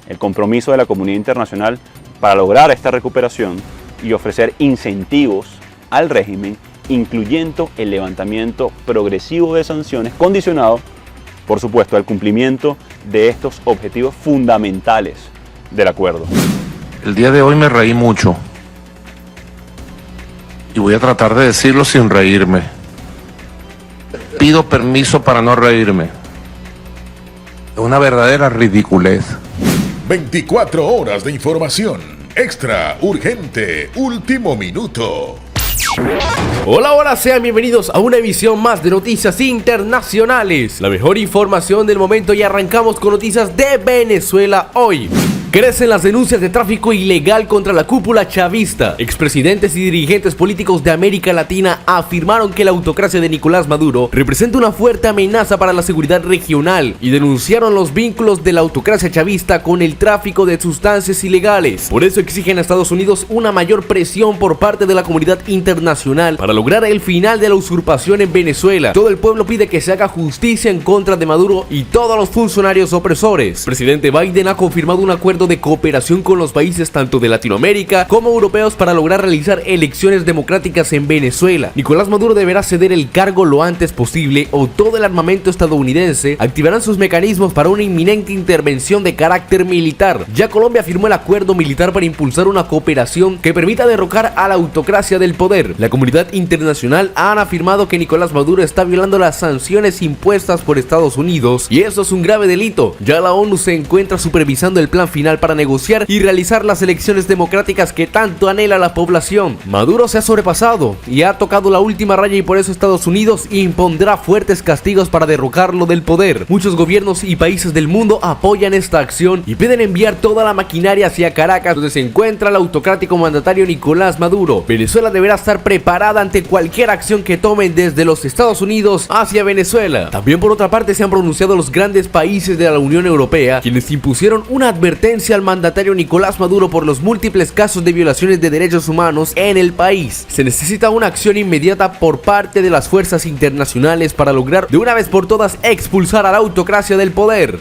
el compromiso de la comunidad internacional para lograr esta recuperación y ofrecer incentivos al régimen, incluyendo el levantamiento progresivo de sanciones, condicionado, por supuesto, al cumplimiento de estos objetivos fundamentales del acuerdo. El día de hoy me reí mucho y voy a tratar de decirlo sin reírme. Pido permiso para no reírme. Es una verdadera ridiculez. 24 horas de información. Extra, urgente, último minuto. Hola, hola, sean bienvenidos a una emisión más de Noticias Internacionales, la mejor información del momento, y arrancamos con noticias de Venezuela hoy. Crecen las denuncias de tráfico ilegal contra la cúpula chavista. Expresidentes y dirigentes políticos de América Latina afirmaron que la autocracia de Nicolás Maduro representa una fuerte amenaza para la seguridad regional y denunciaron los vínculos de la autocracia chavista con el tráfico de sustancias ilegales. Por eso exigen a Estados Unidos una mayor presión por parte de la comunidad internacional para lograr el final de la usurpación en Venezuela. Todo el pueblo pide que se haga justicia en contra de Maduro y todos los funcionarios opresores. El presidente Biden ha confirmado un acuerdo de cooperación con los países tanto de Latinoamérica como europeos para lograr realizar elecciones democráticas en Venezuela. Nicolás Maduro deberá ceder el cargo lo antes posible o todo el armamento estadounidense activarán sus mecanismos para una inminente intervención de carácter militar. Ya Colombia firmó el acuerdo militar para impulsar una cooperación que permita derrocar a la autocracia del poder. La comunidad internacional ha afirmado que Nicolás Maduro está violando las sanciones impuestas por Estados Unidos y eso es un grave delito. Ya la ONU se encuentra supervisando el plan final para negociar y realizar las elecciones democráticas que tanto anhela la población. Maduro se ha sobrepasado y ha tocado la última raya y por eso Estados Unidos impondrá fuertes castigos para derrocarlo del poder. Muchos gobiernos y países del mundo apoyan esta acción y piden enviar toda la maquinaria hacia Caracas, donde se encuentra el autocrático mandatario Nicolás Maduro. Venezuela deberá estar preparada ante cualquier acción que tomen desde los Estados Unidos hacia Venezuela. También por otra parte se han pronunciado los grandes países de la Unión Europea, quienes impusieron una advertencia al mandatario Nicolás Maduro por los múltiples casos de violaciones de derechos humanos en el país. Se necesita una acción inmediata por parte de las fuerzas internacionales para lograr de una vez por todas expulsar a la autocracia del poder.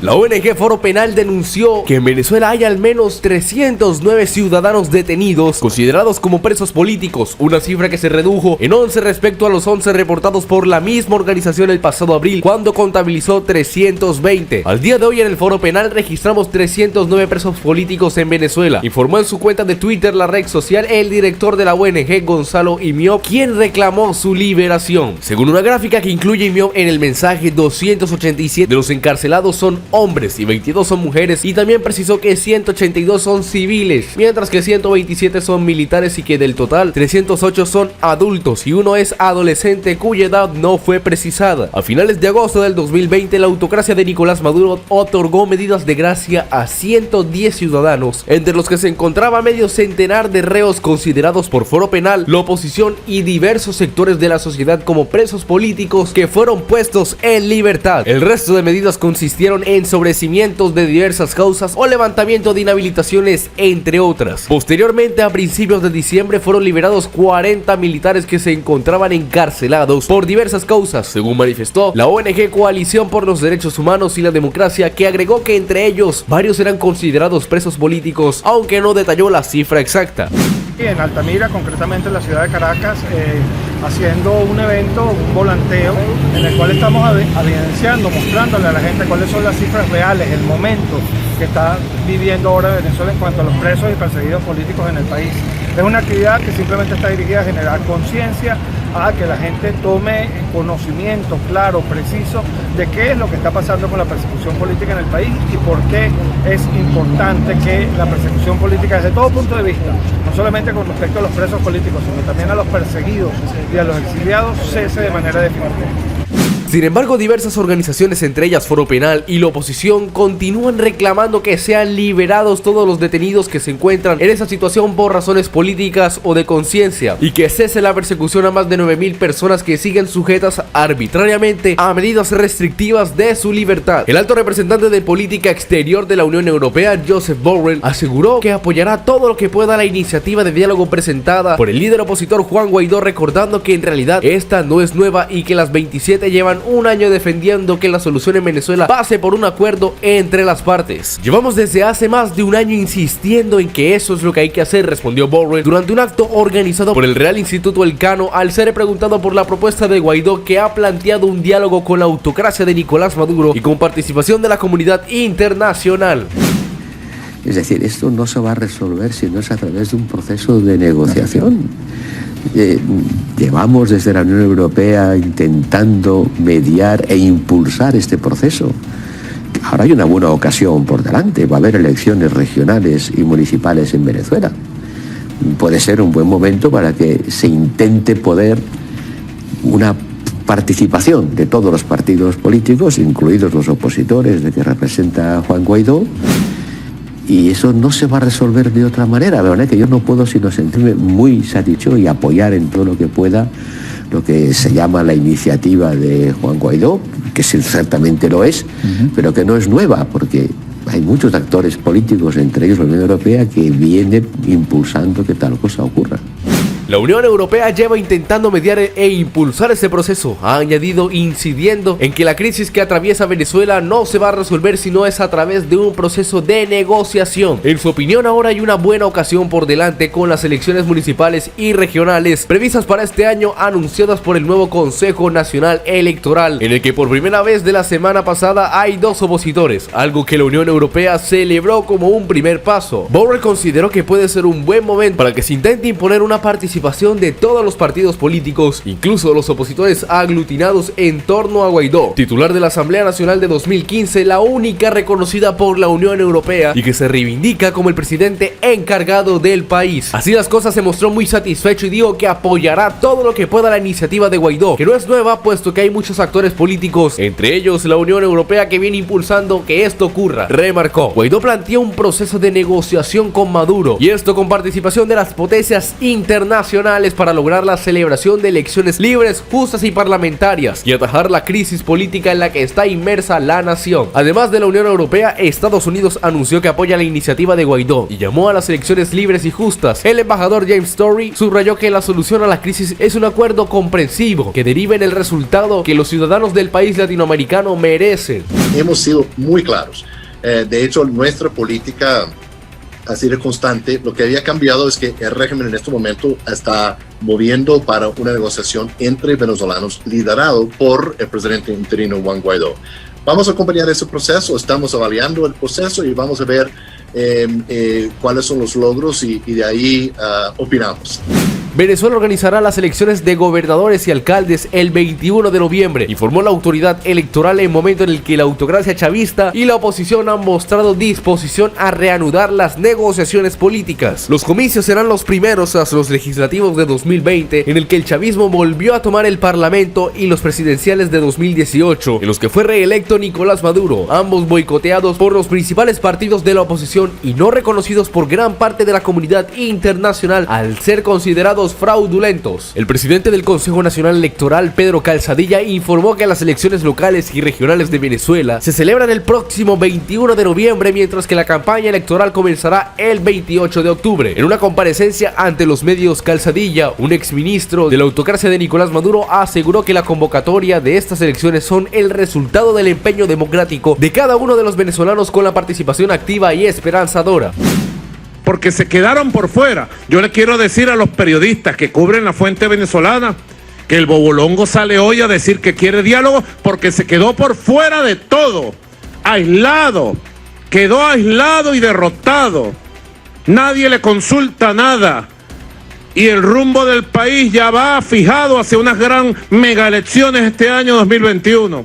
La ONG Foro Penal denunció que en Venezuela hay al menos 309 ciudadanos detenidos considerados como presos políticos, una cifra que se redujo en 11 respecto a los 11 reportados por la misma organización el pasado abril, cuando contabilizó 320. Al día de hoy en el Foro Penal registramos 309 presos políticos en Venezuela, informó en su cuenta de Twitter, la red social, el director de la ONG, Gonzalo Imió, quien reclamó su liberación. Según una gráfica que incluye Imió en el mensaje, 287 de los encarcelados son hombres y 22 son mujeres, y también precisó que 182 son civiles, mientras que 127 son militares y que del total 308 son adultos y uno es adolescente cuya edad no fue precisada. A finales de agosto del 2020 la autocracia de Nicolás Maduro otorgó medidas de gracia a 110 ciudadanos, entre los que se encontraba medio centenar de reos considerados por Foro Penal, la oposición y diversos sectores de la sociedad como presos políticos que fueron puestos en libertad. El resto de medidas consistieron en sobrecimientos de diversas causas o levantamiento de inhabilitaciones, entre otras. Posteriormente, a principios de diciembre, fueron liberados 40 militares que se encontraban encarcelados por diversas causas, según manifestó la ONG Coalición por los Derechos Humanos y la Democracia, que agregó que entre ellos varios eran considerados presos políticos, aunque no detalló la cifra exacta. En Altamira, concretamente en la ciudad de Caracas, haciendo un evento, un volanteo, en el cual estamos evidenciando, mostrándole a la gente cuáles son las cifras reales, el momento que está viviendo ahora Venezuela en cuanto a los presos y perseguidos políticos en el país. Es una actividad que simplemente está dirigida a generar conciencia, a que la gente tome conocimiento claro, preciso, de qué es lo que está pasando con la persecución política en el país y por qué es importante que la persecución política, desde todo punto de vista, no solamente con respecto a los presos políticos, sino también a los perseguidos y a los exiliados, cese de manera definitiva. Sin embargo, diversas organizaciones, entre ellas Foro Penal y la oposición, continúan reclamando que sean liberados todos los detenidos que se encuentran en esa situación por razones políticas o de conciencia, y que cese la persecución a más de 9.000 personas que siguen sujetas arbitrariamente a medidas restrictivas de su libertad. El alto representante de política exterior de la Unión Europea, Josep Borrell, aseguró que apoyará todo lo que pueda la iniciativa de diálogo presentada por el líder opositor Juan Guaidó, recordando que en realidad esta no es nueva y que las 27 llevan un año defendiendo que la solución en Venezuela pase por un acuerdo entre las partes. Llevamos desde hace más de un año insistiendo en que eso es lo que hay que hacer, respondió Borrell durante un acto organizado por el Real Instituto Elcano al ser preguntado por la propuesta de Guaidó, que ha planteado un diálogo con la autocracia de Nicolás Maduro y con participación de la comunidad internacional. Es decir, esto no se va a resolver si no es a través de un proceso de negociación. Llevamos desde la Unión Europea intentando mediar e impulsar este proceso. Ahora hay una buena ocasión por delante, va a haber elecciones regionales y municipales en Venezuela. Puede ser un buen momento para que se intente poder una participación de todos los partidos políticos, incluidos los opositores de que representa Juan Guaidó, y eso no se va a resolver de otra manera. La verdad es que yo no puedo sino sentirme muy satisfecho y apoyar en todo lo que pueda lo que se llama la iniciativa de Juan Guaidó, que ciertamente lo es, pero que no es nueva, porque hay muchos actores políticos, entre ellos la Unión Europea, que vienen impulsando que tal cosa ocurra. La Unión Europea lleva intentando mediar e impulsar este proceso. Ha añadido incidiendo en que la crisis que atraviesa Venezuela no se va a resolver si no es a través de un proceso de negociación. En su opinión, ahora hay una buena ocasión por delante con las elecciones municipales y regionales previstas para este año, anunciadas por el nuevo Consejo Nacional Electoral, en el que por primera vez de la semana pasada hay 2 opositores, algo que la Unión Europea celebró como un primer paso. Borrell consideró que puede ser un buen momento para que se intente imponer una participación de todos los partidos políticos, incluso los opositores aglutinados en torno a Guaidó, titular de la Asamblea Nacional de 2015, la única reconocida por la Unión Europea y que se reivindica como el presidente encargado del país. Así las cosas, se mostró muy satisfecho y dijo que apoyará todo lo que pueda la iniciativa de Guaidó, que no es nueva puesto que hay muchos actores políticos, entre ellos la Unión Europea, que viene impulsando que esto ocurra. Remarcó: Guaidó planteó un proceso de negociación con Maduro, y esto con participación de las potencias internacionales para lograr la celebración de elecciones libres, justas y parlamentarias, y atajar la crisis política en la que está inmersa la nación. Además de la Unión Europea, Estados Unidos anunció que apoya la iniciativa de Guaidó y llamó a las elecciones libres y justas. El embajador James Story subrayó que la solución a la crisis es un acuerdo comprensivo que derive en el resultado que los ciudadanos del país latinoamericano merecen. Hemos sido muy claros. De hecho, nuestra política ha sido constante. Lo que había cambiado es que el régimen en este momento está moviendo para una negociación entre venezolanos liderado por el presidente interino Juan Guaidó. Vamos a acompañar ese proceso, estamos evaluando el proceso y vamos a ver cuáles son los logros y de ahí opinamos. Venezuela organizará las elecciones de gobernadores y alcaldes el 21 de noviembre, informó la autoridad electoral, en momento en el que la autocracia chavista y la oposición han mostrado disposición a reanudar las negociaciones políticas. Los comicios serán los primeros tras los legislativos de 2020, en el que el chavismo volvió a tomar el parlamento, y los presidenciales de 2018, en los que fue reelecto Nicolás Maduro, ambos boicoteados por los principales partidos de la oposición y no reconocidos por gran parte de la comunidad internacional al ser considerados fraudulentos. El presidente del Consejo Nacional Electoral, Pedro Calzadilla, informó que las elecciones locales y regionales de Venezuela se celebran el próximo 21 de noviembre, mientras que la campaña electoral comenzará el 28 de octubre. En una comparecencia ante los medios, Calzadilla, un exministro de la autocracia de Nicolás Maduro, aseguró que la convocatoria de estas elecciones son el resultado del empeño democrático de cada uno de los venezolanos, con la participación activa y esperanzadora. Porque se quedaron por fuera. Yo le quiero decir a los periodistas que cubren la fuente venezolana que el bobolongo sale hoy a decir que quiere diálogo porque se quedó por fuera de todo, aislado, quedó aislado y derrotado. Nadie le consulta nada y el rumbo del país ya va fijado hacia unas gran mega elecciones este año 2021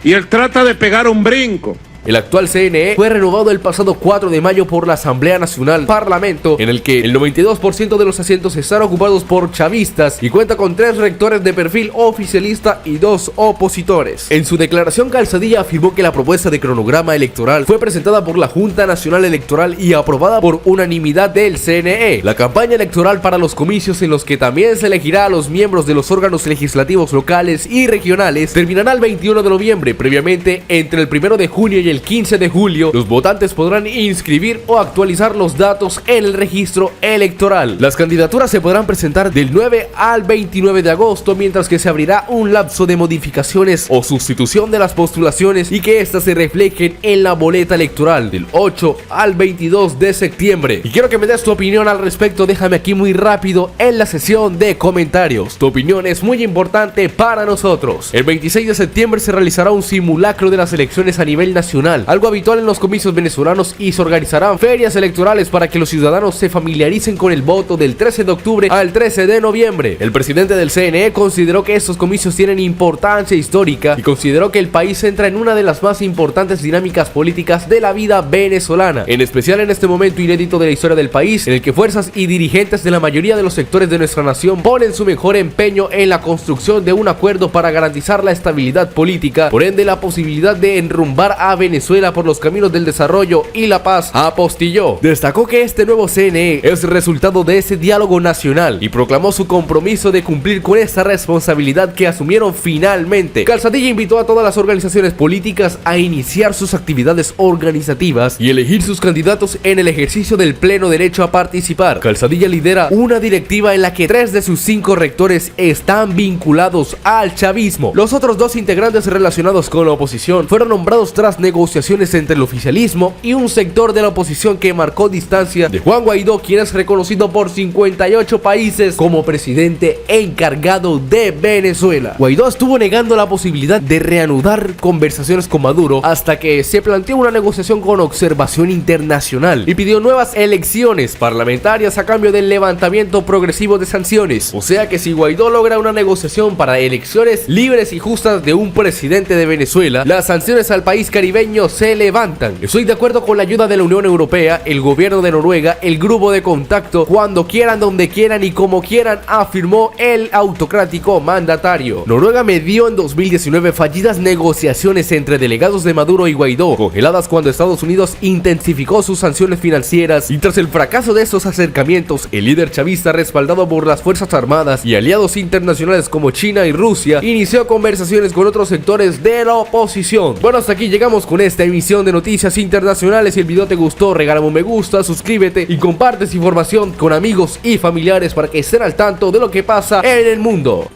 y él trata de pegar un brinco. El actual CNE fue renovado el pasado 4 de mayo por la Asamblea Nacional, Parlamento, en el que el 92% de los asientos están ocupados por chavistas y cuenta con 3 rectores de perfil oficialista y 2 opositores. En su declaración, Calzadilla afirmó que la propuesta de cronograma electoral fue presentada por la Junta Nacional Electoral y aprobada por unanimidad del CNE. La campaña electoral para los comicios, en los que también se elegirá a los miembros de los órganos legislativos locales y regionales, terminará el 21 de noviembre. Previamente, entre el 1 de junio y el el 15 de julio, los votantes podrán inscribir o actualizar los datos en el registro electoral. Las candidaturas se podrán presentar del 9 al 29 de agosto, mientras que se abrirá un lapso de modificaciones o sustitución de las postulaciones y que éstas se reflejen en la boleta electoral del 8 al 22 de septiembre. Y quiero que me des tu opinión al respecto, déjame aquí muy rápido en la sesión de comentarios. Tu opinión es muy importante para nosotros. El 26 de septiembre se realizará un simulacro de las elecciones a nivel nacional, algo habitual en los comicios venezolanos, y se organizarán ferias electorales para que los ciudadanos se familiaricen con el voto del 13 de octubre al 13 de noviembre. El presidente del CNE consideró que estos comicios tienen importancia histórica y consideró que el país entra en una de las más importantes dinámicas políticas de la vida venezolana, en especial en este momento inédito de la historia del país, en el que fuerzas y dirigentes de la mayoría de los sectores de nuestra nación ponen su mejor empeño en la construcción de un acuerdo para garantizar la estabilidad política, por ende la posibilidad de enrumbar a Venezuela por los caminos del desarrollo y la paz, apostilló. Destacó que este nuevo CNE es resultado de ese diálogo nacional y proclamó su compromiso de cumplir con esa responsabilidad que asumieron finalmente. Calzadilla invitó a todas las organizaciones políticas a iniciar sus actividades organizativas y elegir sus candidatos en el ejercicio del pleno derecho a participar. Calzadilla lidera una directiva en la que 3 de sus 5 rectores están vinculados al chavismo. Los otros 2 integrantes relacionados con la oposición fueron nombrados tras negociaciones entre el oficialismo y un sector de la oposición que marcó distancia de Juan Guaidó, quien es reconocido por 58 países como presidente encargado de Venezuela. Guaidó estuvo negando la posibilidad de reanudar conversaciones con Maduro hasta que se planteó una negociación con observación internacional y pidió nuevas elecciones parlamentarias a cambio del levantamiento progresivo de sanciones. O sea que si Guaidó logra una negociación para elecciones libres y justas de un presidente de Venezuela, las sanciones al país caribeño se levantan. Estoy de acuerdo con la ayuda de la Unión Europea, el gobierno de Noruega, el grupo de contacto, cuando quieran, donde quieran y como quieran, afirmó el autocrático mandatario. Noruega medió en 2019 fallidas negociaciones entre delegados de Maduro y Guaidó, congeladas cuando Estados Unidos intensificó sus sanciones financieras, y tras el fracaso de estos acercamientos, el líder chavista, respaldado por las Fuerzas Armadas y aliados internacionales como China y Rusia, inició conversaciones con otros sectores de la oposición. Bueno, hasta aquí llegamos con esta emisión de Noticias Internacionales. Si el video te gustó, regálame un me gusta, suscríbete y comparte esta información con amigos y familiares para que estén al tanto de lo que pasa en el mundo.